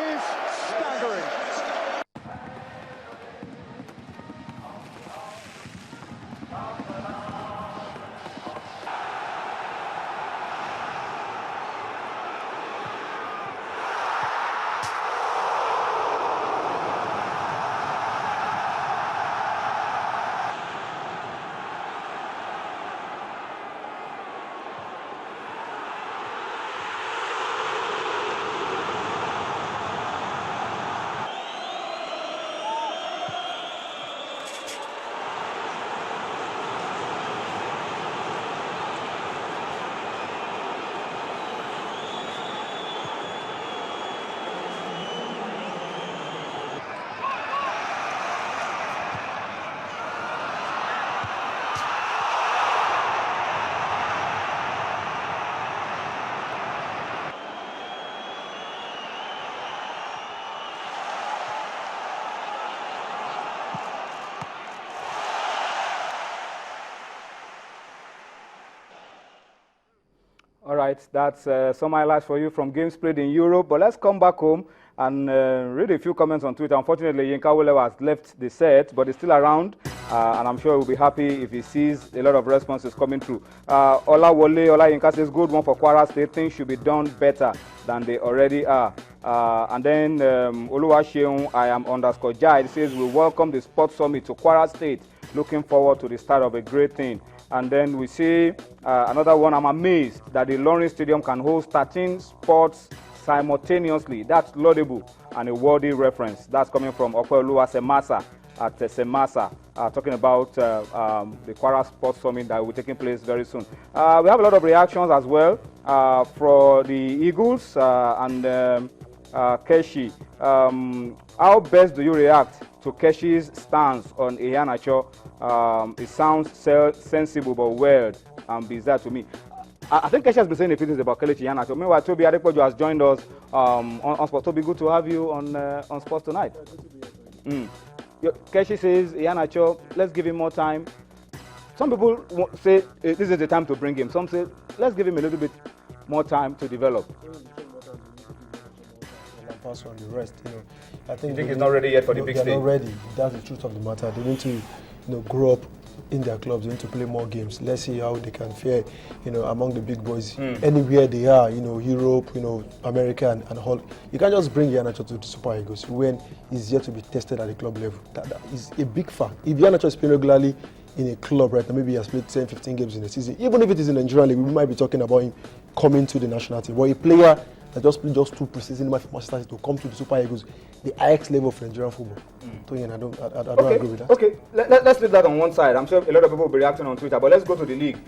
is staggering. All right, that's some highlights for you from games played in Europe. But let's come back home and read a few comments on Twitter. Unfortunately, Yinka Wolewa has left the set, but he's still around, and I'm sure he'll be happy if he sees a lot of responses coming through. Ola Yinka says, good one for Kwara State. Things should be done better than they already are. And then Oluwaseun, I am _ Jai, says, we welcome the Sports Summit to Kwara State. Looking forward to the start of a great thing. And then we see another one. I'm amazed that the Lawrence Stadium can host 13 sports simultaneously. That's laudable and a worthy reference. That's coming from Okweoluwa Semasa at Semasa, talking about the Kwara Sports Summit that will be taking place very soon. We have a lot of reactions as well for the Eagles and Keshi. How best do you react to Keshi's stance on Iheanacho? It sounds sensible but weird and bizarre to me. I think Keshi has been saying a few things about Kelechi Iheanacho. Meanwhile, Toby Adepoju has joined us on Sports. Toby, good to have you on Sports tonight. Keshi says, Iheanacho, let's give him more time. Some people say this is the time to bring him. Some say, let's give him a little bit more time to develop. On the rest, I think he's not ready yet for the big stage. They're not ready. That's the truth of the matter. They need to, grow up in their clubs. They need to play more games. Let's see how they can fare, among the big boys anywhere they are. Europe, America, and all. You can't just bring Iheanacho to the Super Eagles when he's yet to be tested at the club level. That is a big fact. If Iheanacho is playing regularly in a club right now, maybe he has played 10, 15 games in a season. Even if it is in the Nigerian league, we might be talking about him coming to the national team. But a player that just played just 2 preseason matches for Manchester City to come to the Super Eagles, the highest level of Nigerian football. Tony, I don't agree with that. Okay, let's leave that on one side. I'm sure a lot of people will be reacting on Twitter, but let's go to the league.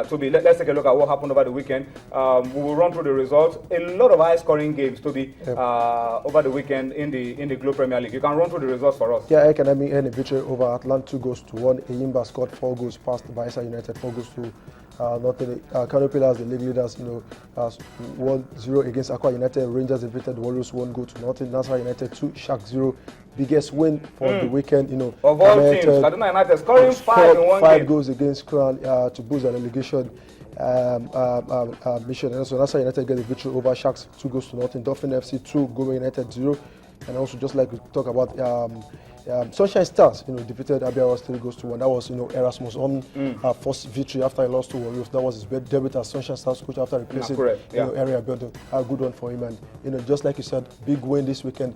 Toby, let's take a look at what happened over the weekend. We will run through the results. A lot of high-scoring games, Toby, over the weekend in the Globe Premier League. You can run through the results for us. Yeah, Academy earned a victory over Atlanta 2-1. Eyimba scored 4 goals past Bayelsa United 4-2. Kano Pillars, the league leaders, 1-0 against Akwa United. Rangers defeated Warriors 1-0. Nasarawa United 2, Shark 0. Biggest win for the weekend, Of all teams, Kaduna United scoring 5 in one game. 5 goals against Crown to boost their relegation mission. And so Nasarawa United get a victory over Sharks 2-0. Dolphin FC 2, Goma United 0. And also, just like we talk about Sunshine Stars, defeated Abiyawas 3-1. That was, Erasmus on first victory after he lost to Warriors. That was his debut as Sunshine Stars coach after replacing Area Beldo. A good one for him, and just like you said, big win this weekend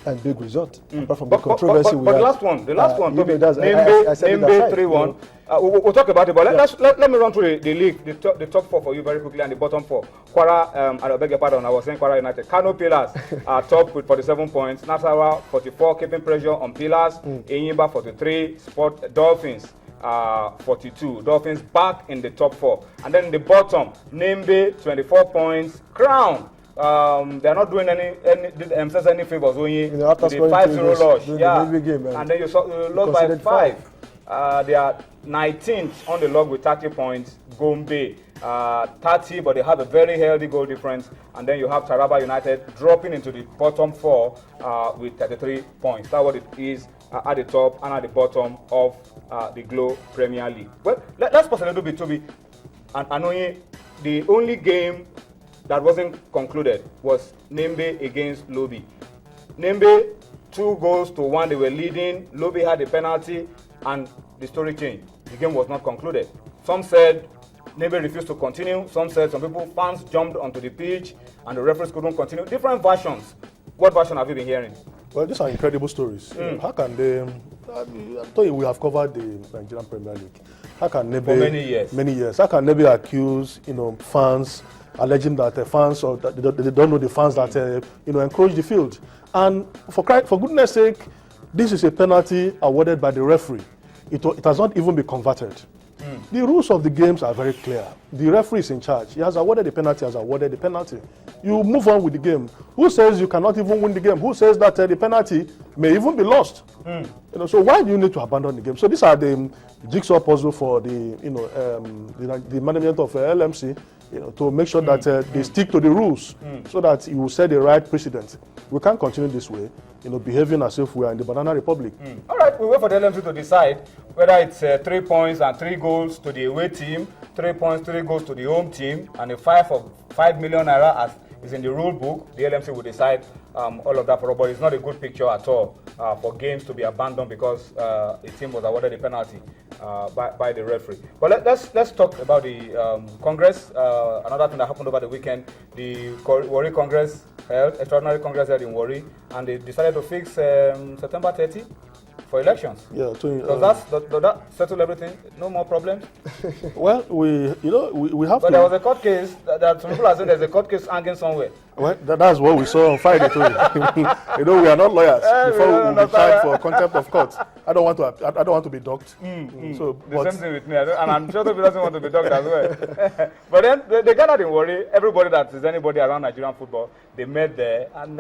and big result. Apart from the controversy we had. The last one, Toby, Nembe 3-1. We'll talk about it, but let me run through the league, the top 4 for you very quickly, and the bottom 4. Kwara, I beg your pardon, I was saying Kwara United. Kano Pillars are top with 47 points. Nasarawa 44, keeping pressure on Pillars. Eyimba 43, Sport Dolphins 42. Dolphins back in the top 4. And then the bottom, Nembe 24 points. Crown. They're not doing themselves any favors. Only the 5-0 loss. And then you lost by 5. They are 19th on the log with 30 points. Gombe 30, but they have a very healthy goal difference. And then you have Taraba United dropping into the bottom 4 with 33 points. That's what it is at the top and at the bottom of the Globe Premier League. Well, let's pause a little bit, Toby. And Anoye, the only game that wasn't concluded was Nembe against Lobi. Nembe, 2-1, they were leading. Lobi had a penalty, and the story changed. The game was not concluded. Some said Nembe refused to continue. Some said fans jumped onto the pitch, and the referees couldn't continue. Different versions. What version have you been hearing? Well, these are incredible stories. How can they? I thought we have covered the Nigerian Premier League. How can Nembe? For many years. Many years. How can Nembe accuse fans, alleging that fans or that they don't know the fans that encroach the field? And for goodness sake, this is a penalty awarded by the referee. It has not even been converted. The rules of the games are very clear. The referee is in charge. He has awarded the penalty, You move on with the game. Who says you cannot even win the game? Who says that the penalty may even be lost? So why do you need to abandon the game? So these are the jigsaw puzzle for the management of LMC, to make sure that they stick to the rules, so that you will set the right precedent. We can't continue this way, behaving as if we are in the Banana Republic. All right, we wait for the LMC to decide whether it's 3 points and 3 goals to the away team, 3 points, 3 goals to the home team, and a 5 million naira as is in the rule book. The LMC will decide all of that for us, but it's not a good picture at all for games to be abandoned because a team was awarded a penalty by the referee. But let's talk about the Congress. Another thing that happened over the weekend, the Warri Congress held, extraordinary Congress held in Warri, and they decided to fix September 30 for elections. Yeah. Does that settle everything? No more problems? Well, we have but there was a court case that some people are saying there's a court case hanging somewhere. Well, that's what we saw on Friday too. We are not lawyers. Before we tried for contempt of court, I don't want to be docked. So the same thing with me, and I'm sure Toby doesn't want to be docked as well. But then they gathered in Warri. Everybody that is anybody around Nigerian football, they met there and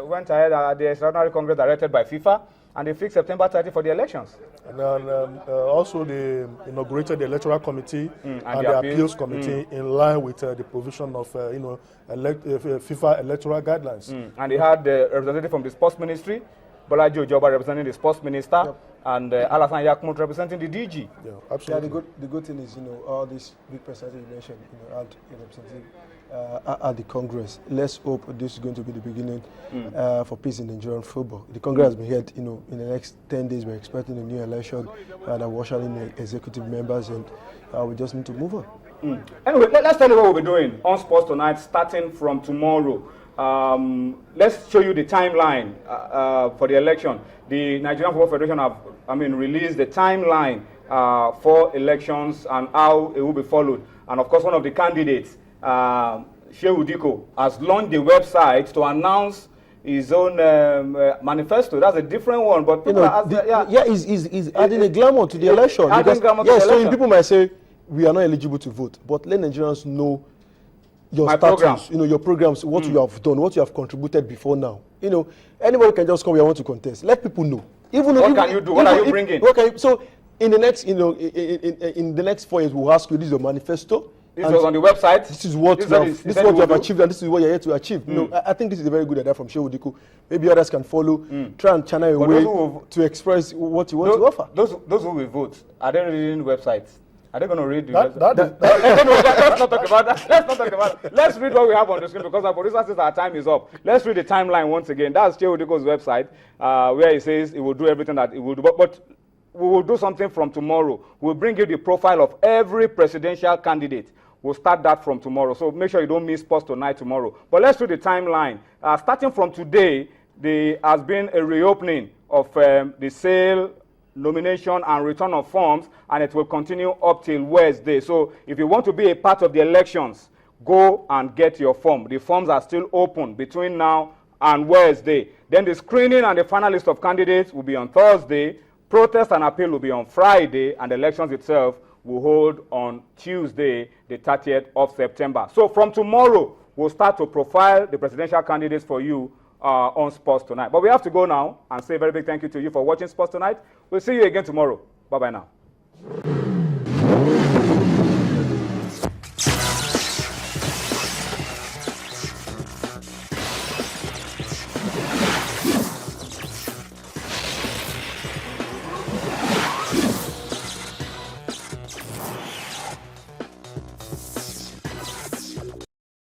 went ahead at the extraordinary Congress directed by FIFA. And they fixed September 30 for the elections. And also they inaugurated the electoral committee and the appeals committee in line with the provision of FIFA electoral guidelines. And they had the representative from the sports ministry, Bolaji Ojoba representing the sports minister, and Alassane Yakmut representing the DG. Yeah, absolutely. Yeah, the good thing is, all these big percentage you mentioned, had a representative at the Congress. Let's hope this is going to be the beginning for peace in Nigerian football. The Congress has been held, in the next 10 days, we're expecting a new election, and we're ushering in executive members, and we just need to move on. Anyway, let's tell you what we'll be doing on Sports Tonight, starting from tomorrow. Let's show you the timeline for the election. The Nigerian Football Federation have, released the timeline for elections and how it will be followed. And of course, one of the candidates, Shehu Diko, has launched the website to announce his own manifesto. That's a different one, but he's adding a glamour to the election. So people might say we are not eligible to vote, but let Nigerians know your status, your programs, what you have done, what you have contributed before now. Anybody can just come here and want to contest. Let people know. What can you do? What are you bringing? Okay, so in the next, in the next 4 years, we'll ask you, this is your manifesto. This was on the website. This is what you have achieved, and this is what you're here to achieve. I think this is a very good idea from Shehu Diko. Maybe others can follow. Try and channel a way to express what you want to offer. Those who will vote, are they reading websites? Are they going to read the website? Let's not talk about that. Let's read what we have on the screen, because our producer says our time is up. Let's read the timeline once again. That's Shehu Diko's website, where he says he will do everything that he will do. But we will do something from tomorrow. We'll bring you the profile of every presidential candidate. We'll start that from tomorrow. So make sure you don't miss Sports Tonight tomorrow. But let's do the timeline. Starting from today, there has been a reopening of the sale, nomination, and return of forms, and it will continue up till Wednesday. So if you want to be a part of the elections, go and get your form. The forms are still open between now and Wednesday. Then the screening and the final list of candidates will be on Thursday. Protest and appeal will be on Friday, and the elections itself will hold on Tuesday, the 30th of September. So from tomorrow, we'll start to profile the presidential candidates for you on Sports Tonight. But we have to go now and say a very big thank you to you for watching Sports Tonight. We'll see you again tomorrow. Bye-bye now.